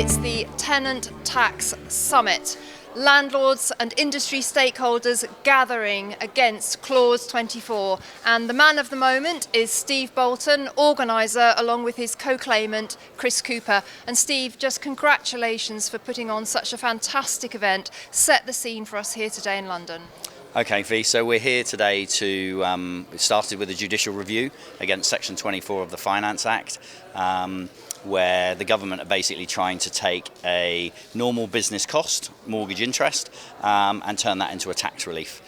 It's the Tenant Tax Summit. Landlords and industry stakeholders gathering against Clause 24. And the man of the moment is Steve Bolton, organiser, along with his co-claimant, Chris Cooper. And Steve, just congratulations for putting on such a fantastic event. Set the scene for us here today in London. Okay, Fee, so we're here today to, it started with a judicial review against Section 24 of the Finance Act, where the government are basically trying to take a normal business cost, mortgage interest, and turn that into a tax relief,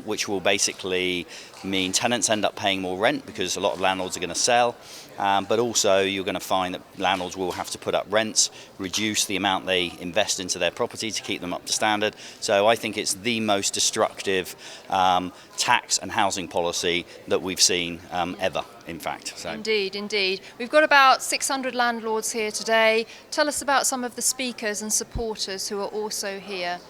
which will basically mean tenants end up paying more rent because a lot of landlords are going to sell, but also you're going to find that landlords will have to put up rents, reduce the amount they invest into their property to keep them up to standard. So I think it's the most destructive tax and housing policy that we've seen ever, in fact. So. Indeed, indeed. We've got about 600 landlords here today. Tell us about some of the speakers and supporters who are also here.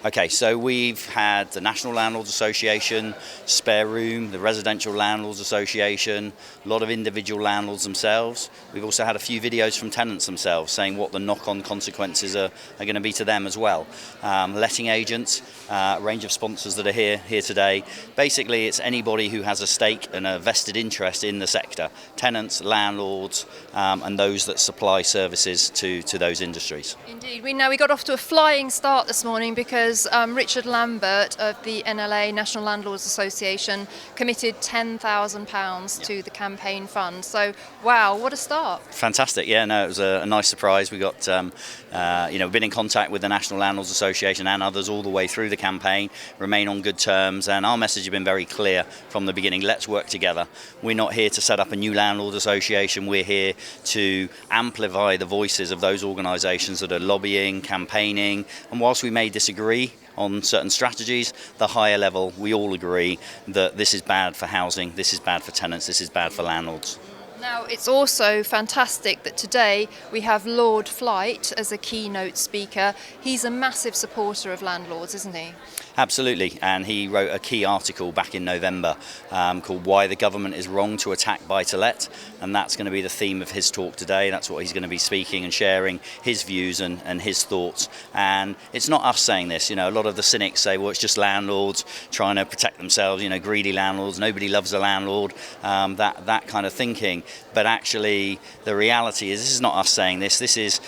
Okay, so we've had the National Landlords Association, Spare Room, the Residential Landlords Association, a lot of individual landlords themselves. We've also had a few videos from tenants themselves saying what the knock-on consequences are going to be to them as well. Letting agents, a range of sponsors that are here today. Basically, it's anybody who has a stake and a vested interest in the sector. Tenants, landlords, and those that supply services to those industries. Indeed. We got off to a flying start this morning because Richard Lambert of the NLA, National Landlords Association, committed £10,000 to the campaign fund. So, wow, what a start. Fantastic. Yeah, no, it was a nice surprise. We got, we've been in contact with the National Landlords Association and others all the way through the campaign, remain on good terms, and our message has been very clear from the beginning. Let's work together. We're not here to set up a new landlord association. We're here to amplify the voices of those organisations that are lobbying, campaigning, and whilst we may disagree on certain strategies, the higher level, we all agree that this is bad for housing, this is bad for tenants, this is bad for landlords. Now, it's also fantastic that today we have Lord Flight as a keynote speaker. He's a massive supporter of landlords, isn't he? Absolutely, and he wrote a key article back in November called Why the Government is Wrong to Attack Buy-to-Let, and that's going to be the theme of his talk today. That's what he's going to be speaking and sharing his views and his thoughts. And it's not us saying this, a lot of the cynics say, well, it's just landlords trying to protect themselves, greedy landlords, nobody loves a landlord, that kind of thinking. But actually, the reality is, this is not us saying this is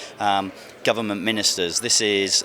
government ministers, this is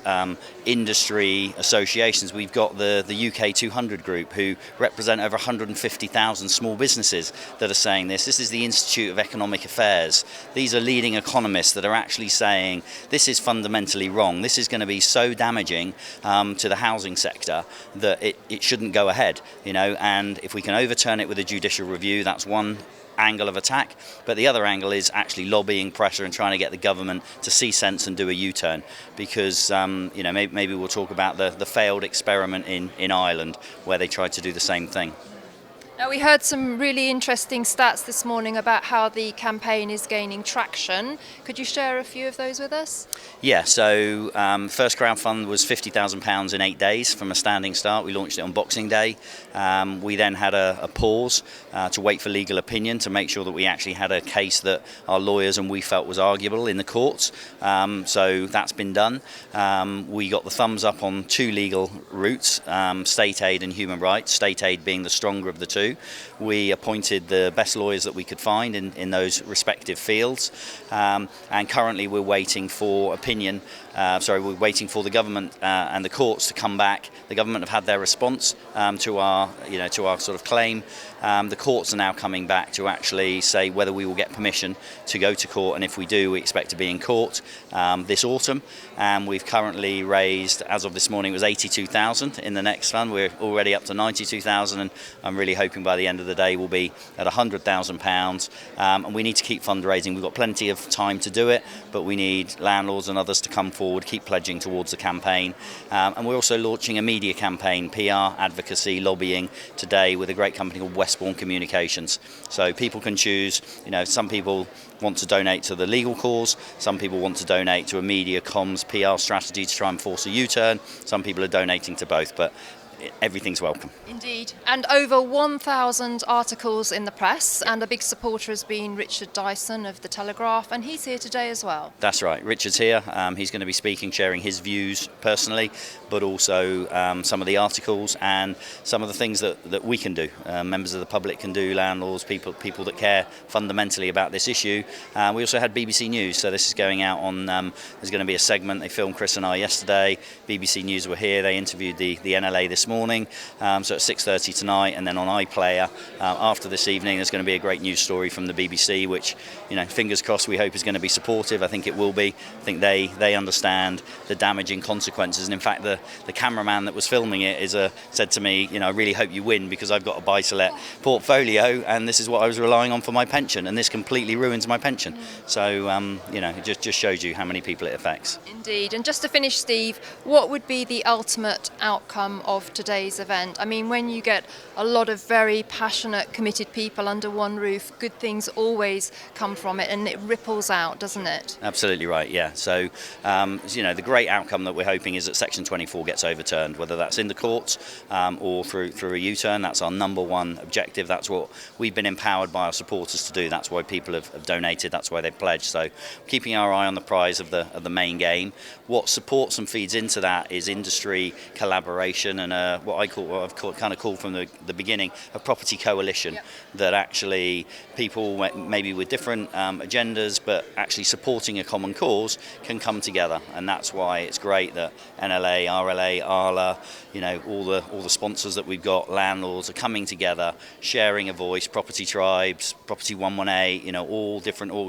industry associations. We've got the UK 200 group who represent over 150,000 small businesses that are saying this. This is the Institute of Economic Affairs. These are leading economists that are actually saying this is fundamentally wrong. This is going to be so damaging to the housing sector that it shouldn't go ahead, and if we can overturn it with a judicial review, that's one angle of attack, but the other angle is actually lobbying, pressure, and trying to get the government to see sense and do a U-turn, because maybe we'll talk about the failed experiment in Ireland where they tried to do the same thing. Now, we heard some really interesting stats this morning about how the campaign is gaining traction. Could you share a few of those with us? Yeah, so first crowdfund was £50,000 in 8 days from a standing start. We launched it on Boxing Day. We then had a pause to wait for legal opinion to make sure that we actually had a case that our lawyers and we felt was arguable in the courts. So that's been done. We got the thumbs up on two legal routes, state aid and human rights, state aid being the stronger of the two. We appointed the best lawyers that we could find in those respective fields, and currently we're waiting for opinion. We're waiting for the government and the courts to come back. The government have had their response to our sort of claim. The courts are now coming back to actually say whether we will get permission to go to court, and if we do, we expect to be in court this autumn. And we've currently raised, as of this morning, it was 82,000 in the next fund. We're already up to 92,000, and I'm really hoping by the end of the day we'll be at £100,000. And we need to keep fundraising. We've got plenty of time to do it, but we need landlords and others to come forward, keep pledging towards the campaign. And we're also launching a media campaign, PR, advocacy, lobbying today with a great company called Westbourne Communications. So people can choose, some people want to donate to the legal cause, some people want to donate to a media, comms, PR strategy to try and force a U-turn, some people are donating to both. But everything's welcome. Indeed. And over 1,000 articles in the press, and a big supporter has been Richard Dyson of The Telegraph, and he's here today as well. That's right. Richard's here. He's going to be speaking, sharing his views personally, but also some of the articles and some of the things that we can do. Members of the public can do, landlords, people that care fundamentally about this issue. We also had BBC News, so this is going out on, there's going to be a segment. They filmed Chris and I yesterday. BBC News were here. They interviewed the NLA this morning, so at 6:30 tonight, and then on iPlayer after this evening there's going to be a great news story from the BBC, which, fingers crossed, we hope is going to be supportive. I think it will be. I think they understand the damaging consequences, and in fact the cameraman that was filming it said to me, I really hope you win, because I've got a buy-to-let portfolio and this is what I was relying on for my pension, and this completely ruins my pension. So it just shows you how many people it affects. Indeed. And just to finish, Steve, what would be the ultimate outcome of today's event? I mean, when you get a lot of very passionate, committed people under one roof, good things always come from it, and it ripples out, doesn't it? Absolutely right, yeah. So, the great outcome that we're hoping is that Section 24 gets overturned, whether that's in the courts or through a U-turn. That's our number one objective. That's what we've been empowered by our supporters to do. That's why people have donated. That's why they've pledged. So, keeping our eye on the prize of the main game. What supports and feeds into that is industry collaboration and what I've called from the beginning a property coalition. Yep. That actually people maybe with different agendas but actually supporting a common cause can come together, and that's why it's great that NLA, RLA, ARLA, all the sponsors that we've got, landlords are coming together, sharing a voice, property tribes, property 118, all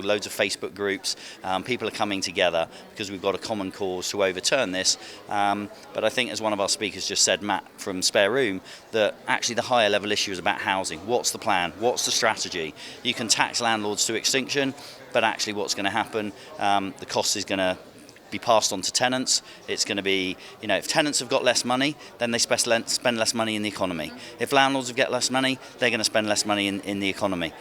loads of Facebook groups. People are coming together because we've got a common cause to overturn this. But I think, as one of our speakers just said, Matt from Spare Room, that actually the higher level issue is about housing. What's the plan? What's the strategy? You can tax landlords to extinction, but actually what's going to happen, the cost is going to be passed on to tenants. It's going to be, if tenants have got less money, then they spend less money in the economy. If landlords have got less money, they're going to spend less money in the economy.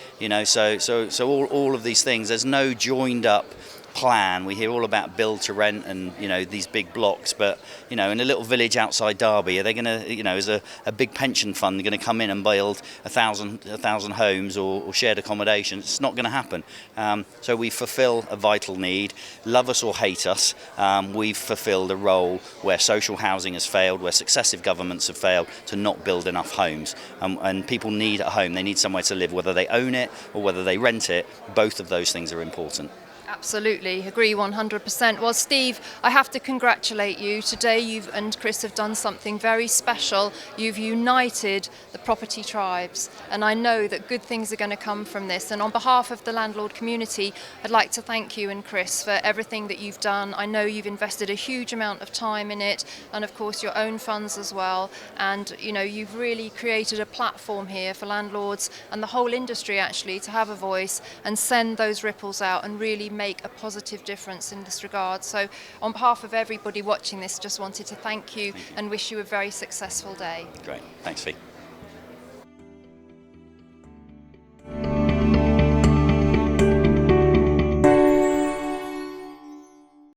So all of these things, there's no joined up plan. We hear all about build to rent and these big blocks, but in a little village outside Derby, are they going to is a big pension fund going to come in and build 1,000 homes or shared accommodation? It's not going to happen. So we fulfil a vital need. Love us or hate us, we've fulfilled a role where social housing has failed, where successive governments have failed to not build enough homes, and people need a home. They need somewhere to live, whether they own it or whether they rent it. Both of those things are important. Absolutely, agree 100%. Well, Steve, I have to congratulate you. Today you and Chris have done something very special. You've united the property tribes, and I know that good things are going to come from this. And on behalf of the landlord community, I'd like to thank you and Chris for everything that you've done. I know you've invested a huge amount of time in it, and of course your own funds as well. And you've really created a platform here for landlords and the whole industry actually to have a voice and send those ripples out and really make a positive difference in this regard. So on behalf of everybody watching this, just wanted to thank you and wish you a very successful day. Great. Thanks, Fee.